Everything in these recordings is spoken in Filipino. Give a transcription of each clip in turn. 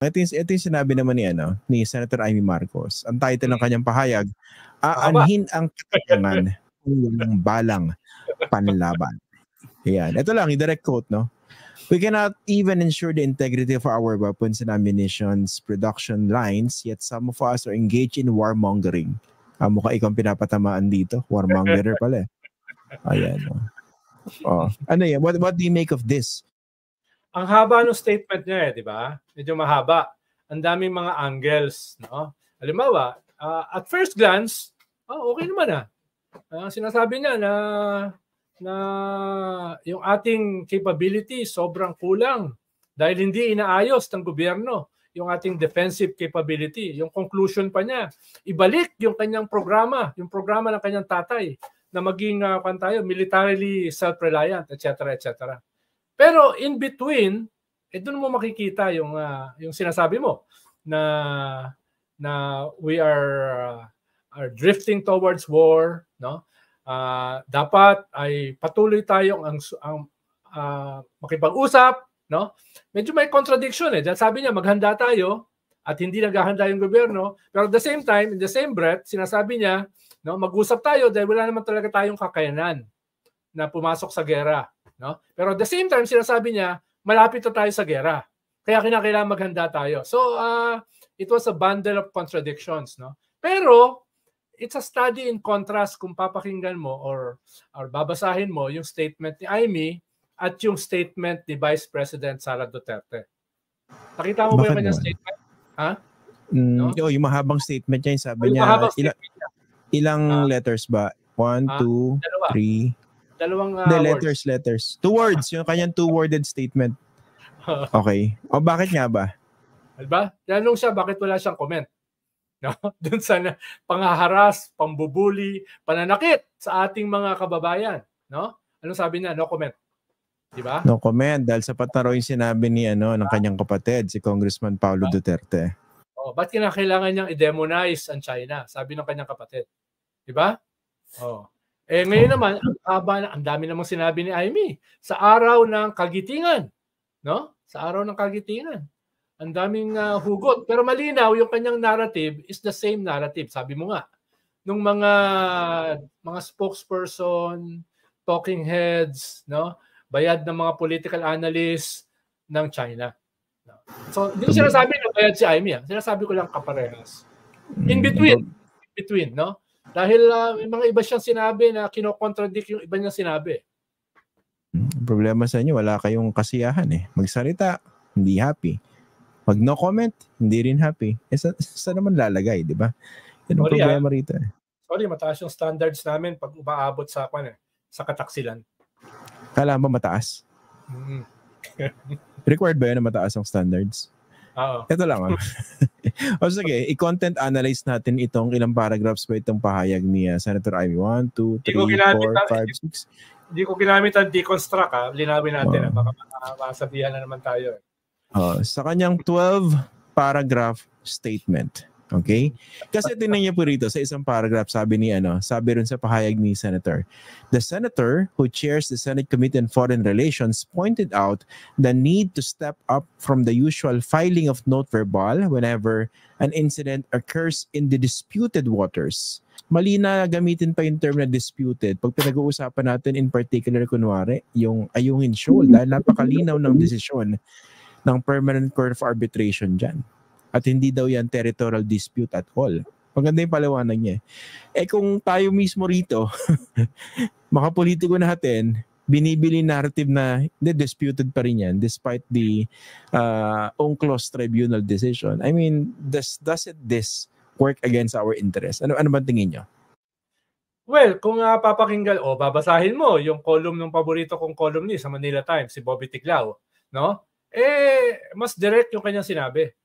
ito yung sinabi naman ni Senator Amy Marcos. Ang title ng kanyang pahayag, aanhin ang katayangan kung walang balang panlaban. Ayan. Ito lang, yung direct quote, no? We cannot even ensure the integrity of our weapons and ammunitions production lines, yet some of us are engaged in warmongering. Mukha ikaw pinapatamaan dito. Warmongerer pala eh. Ayan. Ano yan? What do you make of this? Ang haba ng statement niya di ba? Medyo mahaba. Ang daming mga angles, no? Halimbawa, at first glance, okay naman sinasabi niya na yung ating capability sobrang kulang dahil hindi inaayos ng gobyerno yung ating defensive capability. Yung conclusion pa niya, ibalik yung kanyang programa, yung programa ng kanyang tatay na maging militarily self-reliant, etc. etc. Pero in between, doon mo makikita yung sinasabi mo na we are drifting towards war, no? Dapat ay patuloy tayong makipag-usap, no? Medyo may contradiction dahil sabi niya maghanda tayo at hindi naghahanda yung gobyerno, pero at the same time, in the same breath, sinasabi niya, no, mag-usap tayo dahil wala naman talaga tayong kakayanan na pumasok sa gera, no? Pero at the same time, sinasabi niya malapit na tayo sa gera. Kaya kinakailangan maghanda tayo. So it was a bundle of contradictions, no? Pero it's a study in contrast kung papakinggan mo or babasahin mo yung statement ni Amy at yung statement ni Vice President Sara Duterte. Nakita mo ba yung kanyang statement? Ha? No? Yung mahabang statement niya, sabi niya, ilang letters ba? 1, 2, 3. Dalawang letters. 2 words, yung kanyang 2-worded statement. Okay. O bakit nga ba? Diba? Tanong siya, bakit wala siyang comment? No? Doon sa panghaharas, pambubuli, pananakit sa ating mga kababayan, no? Anong sabi niya? No comment. Di ba? No comment dahil sapat na raw yung sinabi ni ng kanyang kapatid, si Congressman Paulo Duterte. Ba't kinakailangan niyang i-demonize ang China? Sabi ng kanyang kapatid. Di ba? Ngayon naman, ang dami namang sinabi ni Amy sa araw ng kagitingan, no? Sa araw ng kagitingan. Ang daming hugot. Pero malinaw, yung kanyang narrative is the same narrative. Sabi mo nga, nung mga spokesperson, talking heads, no, bayad ng mga political analysts ng China. No? So, hindi ko sinasabi na bayad si Amy. Sinasabi ko lang kaparehas. In between, no? Dahil may mga iba siyang sinabi na kinokontradict yung iba niyang sinabi. Problema sa inyo, wala kayong kasiyahan eh. Magsalita, hindi happy. Pag no comment, hindi rin happy. Saan naman lalagay, di ba? Yan ang problema rito. Sorry, mataas yung standards namin pag umaabot sa kataksilan. Kala mo mataas? Required ba yun na mataas ang standards? Oo. Ito lang. O sige, i-content analyze natin itong ilang paragraphs ba itong pahayag ni Senator Amy. 1, 2, 3, 4, 5, 6. Hindi ko ginamit ang deconstruct. Linawin natin. Baka masabihan na naman tayo. Sa kanyang 12-paragraph statement. Okay? Kasi tingnan niyo po rito sa isang paragraph, sabi rin sa pahayag ni Senator. The Senator who chairs the Senate Committee on Foreign Relations pointed out the need to step up from the usual filing of note verbal whenever an incident occurs in the disputed waters. Mali na gamitin pa yung term na disputed. Pag pinag-uusapan natin in particular, kunwari, yung Ayungin Shoal, dahil napakalinaw ng desisyon ng Permanent Court of Arbitration dyan. At hindi daw yan territorial dispute at all. Maganda yung paliwanag niya. Kung tayo mismo rito, makapolitiko natin, binibili narrative na disputed pa rin yan despite the UNCLOS tribunal decision. I mean, doesn't this work against our interest? Ano ba tingin nyo? Well, kung papakinggan babasahin mo yung column ng paborito kong columnist sa Manila Times, si Bobby Tiglao, no? Mas direct yung kanyang sinabi.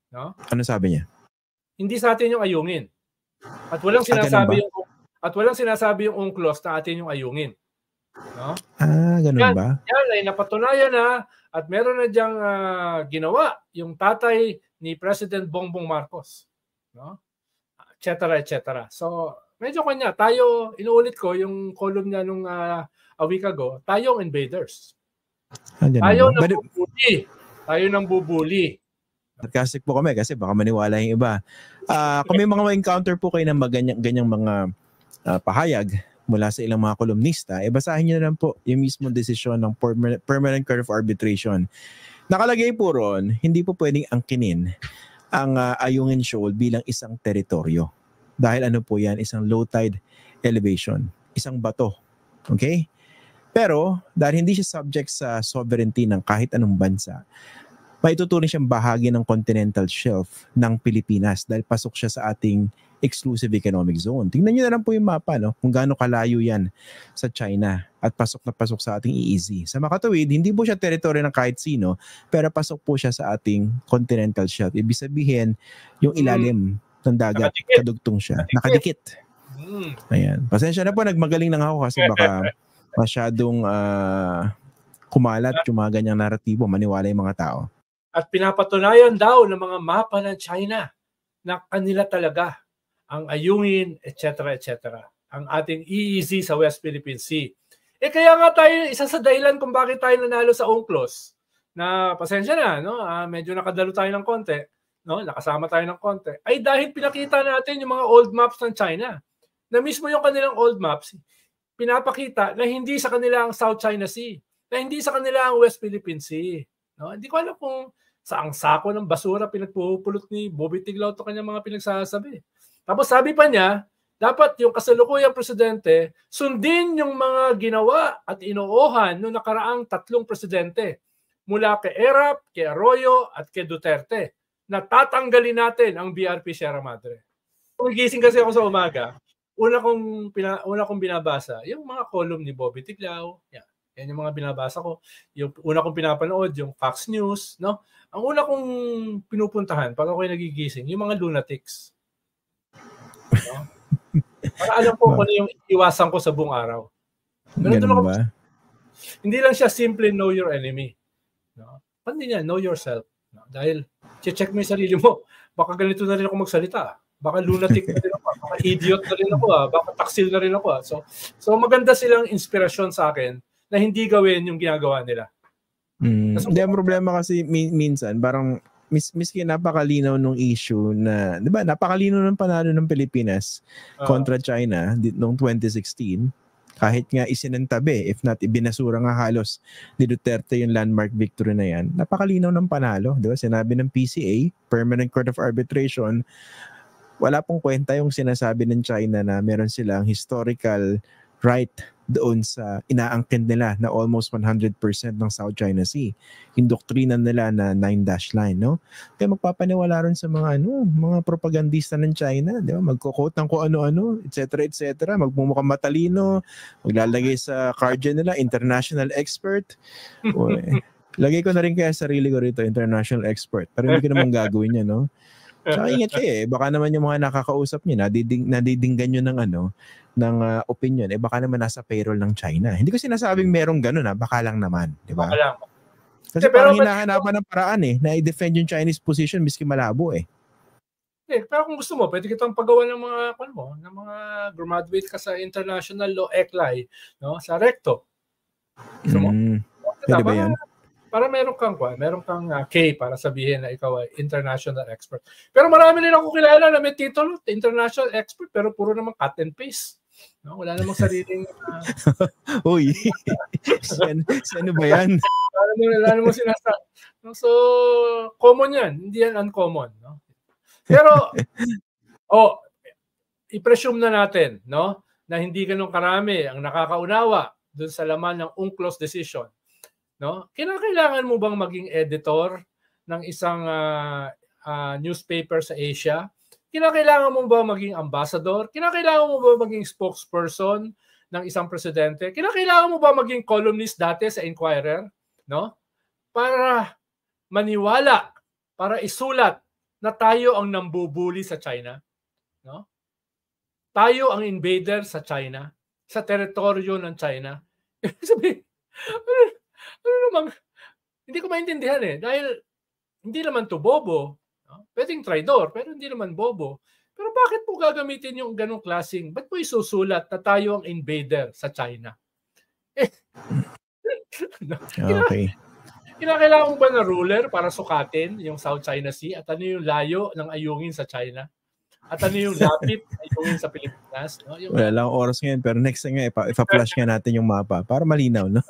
No? Ano sabi niya? Hindi sa atin yung ayungin. At walang sinasabi yung UNCLOS na atin yung ayungin. No? Ganun ba? Yan ay napatunayan na at meron na diyang ginawa yung tatay ni President Bongbong Marcos. No? Et cetera. So, medyo inuulit ko yung column niya nung a week ago, tayong invaders. Tayo nang bubuli. Sarcastic po kami kasi baka maniwala yung iba. Kung may mga encounter po kayo ng ganyang mga pahayag mula sa ilang mga kolumnista, basahin nyo na lang po yung mismo desisyon ng Permanent Court of Arbitration. Nakalagay po ron, hindi po pwedeng angkinin ang Ayungin Shoal bilang isang teritoryo. Dahil ano po yan, isang low tide elevation, isang bato. Okay? Pero dahil hindi siya subject sa sovereignty ng kahit anong bansa, maituturing siyang bahagi ng continental shelf ng Pilipinas dahil pasok siya sa ating exclusive economic zone. Tingnan niyo na lang po yung mapa, no? Kung gaano kalayo yan sa China at pasok na pasok sa ating EEZ. Sa makatuwid, hindi po siya teritoryo ng kahit sino, pero pasok po siya sa ating continental shelf. Ibig sabihin, yung ilalim ng dagat, kadugtong siya. Nakadikit. Ayan. Pasensya na po, nagmagaling lang ako kasi baka masyadong kumalat yung mga ganyang naratibo, maniwala yung mga tao. At pinapatunayan daw ng mga mapa ng China na kanila talaga ang Ayungin, etc., etc. Ang ating EEZ sa West Philippine Sea. Kaya nga tayo, isa sa dahilan kung bakit tayo nanalo sa UNCLOS, na pasensya na, no? Medyo nakadalo tayo ng konti, no? Nakasama tayo ng konti, ay dahil pinakita natin yung mga old maps ng China. Na mismo yung kanilang old maps, pinapakita na hindi sa kanila ang South China Sea, na hindi sa kanila ang West Philippine Sea. No? Hindi ko alam kung saang sako ng basura pinagpupulot ni Bobby Tiglao to kanyang mga pinagsasabi. Tapos sabi pa niya, dapat yung kasalukuyang presidente sundin yung mga ginawa at inoohan noong nakaraang 3 presidente mula kay Erap, kay Arroyo at kay Duterte na tatanggalin natin ang BRP Sierra Madre. Kung gising kasi ako sa umaga, una kong binabasa yung mga column ni Bobby Tiglao. Yan yung mga binabasa ko. Yung una kong pinapanood, yung Fox News, no? Ang una kong pinupuntahan pag ako'y nagigising, yung mga lunatics. No? Para alam ko kung ano yung iwasan ko sa buong araw. Ganun ba? Hindi lang siya simple know your enemy. No? Pandi niya, know yourself. No? Dahil, check mo yung sarili mo. Baka ganito na rin ako magsalita. Baka lunatic na rin ako. Baka idiot na rin ako. Baka taksil na rin ako. So maganda silang inspirasyon sa akin na hindi gawin yung ginagawa nila. Hindi, ang problema kasi minsan, parang miski napakalinaw nung issue na, di ba, napakalinaw ng panalo ng Pilipinas kontra China noong 2016, kahit nga isinantabi, if not ibinasura nga halos ni Duterte yung landmark victory na yan, napakalinaw ng panalo. Di ba? Sinabi ng PCA, Permanent Court of Arbitration, wala pong kwenta yung sinasabi ng China na meron silang historical right doon sa inaangkin nila na almost 100% ng South China Sea. Yung doktrina nila na 9-dash line, no? Kaya magpapaniwala rin sa mga mga propagandista ng China, di ba? Magko-quote ng kung ano-ano, etc., magmumukhang matalino, maglalagay sa card nila international expert. Lagay ko na rin kaya sarili ko rito, international expert. Pero hindi ko naman gagawin yan, no? Tsaka ingat kayo baka naman yung mga nakakausap niyo nadidinggan nyo ng opinion, baka naman nasa payroll ng China. Hindi ko sinasabing merong ganun, baka lang naman, di ba? Baka lang. Kasi parang hinahanapan ng paraan na i-defend yung Chinese position miski malabo pero kung gusto mo, pwede kitang pagawa ng mga graduate ka sa International Law ECLAI, no? Sa Recto. Gusto mo? Pwede ba yan? Para meron kang K para sabihin na ikaw ay international expert. Pero marami rin ako kilala na may titulo, international expert, pero puro naman cut and paste. No? Wala namang sariling... Uy, sino ba yan? Wala namang sinasabi. So, common yan. Hindi yan uncommon. No? Pero, i-presume na natin, no, na hindi ganun karami ang nakakaunawa dun sa laman ng UNCLOS decision. No? Kinakailangan mo bang maging editor ng isang newspaper sa Asia? Kinakailangan mo ba maging ambassador? Kinakailangan mo ba maging spokesperson ng isang presidente? Kinakailangan mo ba maging columnist dati sa Inquirer? No? Para maniwala, para isulat na tayo ang nambubuli sa China. No? Tayo ang invader sa China, sa teritoryo ng China. Sabi, ano naman, hindi ko maintindihan dahil hindi naman to bobo. No? Pwedeng traidor, pero hindi naman bobo. Pero bakit po gagamitin yung ganong klaseng, ba't po isusulat na tayo ang invader sa China? Okay. Kinakailangan mo ba na ruler para sukatin yung South China Sea? At ano yung layo ng ayungin sa China? At ano yung lapit ng ayungin sa Pilipinas? No? Yung, Wala lang oras ngayon, pero next time nga, ipa-flash nga natin yung mapa para malinaw, no?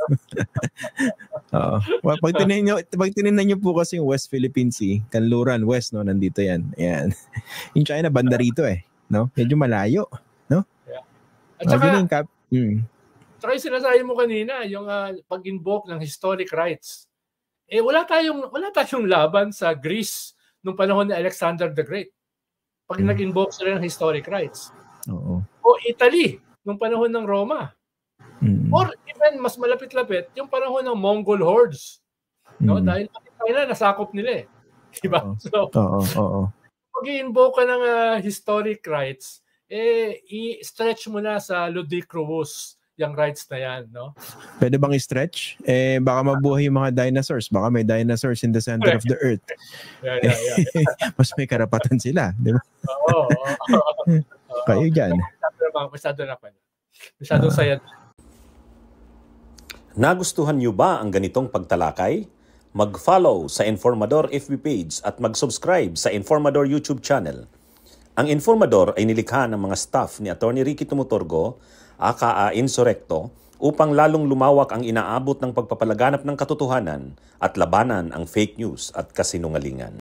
Oo. Well, pag tinignan nyo po kasi yung West Philippine Sea, Kanluran, West, no? Nandito yan. Ayan. Yung China, banda rito no? Medyo malayo, no? Yeah. At saka, Tsaka yung sinasabi mo kanina, yung pag-invoke ng historic rights. Wala tayong laban sa Greece nung panahon ni Alexander the Great. Pag nag-invoke sila ng historic rights. Oo. O Italy nung panahon ng Roma. Or even mas malapit-lapit, yung panahon ng Mongol hordes. No? Dahil China nasakop nila Diba? So, pag-i-invoke ka ng historic rights, i-stretch mo na sa ludicrous yung rights na yan, no? Pwede bang i-stretch? Baka mabuhay yung mga dinosaurs. Baka may dinosaurs in the center of the earth. Yeah. Mas may karapatan sila, di ba? Oo. Kayo dyan. Masyado na pa. Masyado saya. Nagustuhan niyo ba ang ganitong pagtalakay? Mag-follow sa Informador FB page at mag-subscribe sa Informador YouTube channel. Ang Informador ay nilikha ng mga staff ni Atty. Ricky Tumutorgo, aka Insurrecto, upang lalong lumawak ang inaabot ng pagpapalaganap ng katotohanan at labanan ang fake news at kasinungalingan.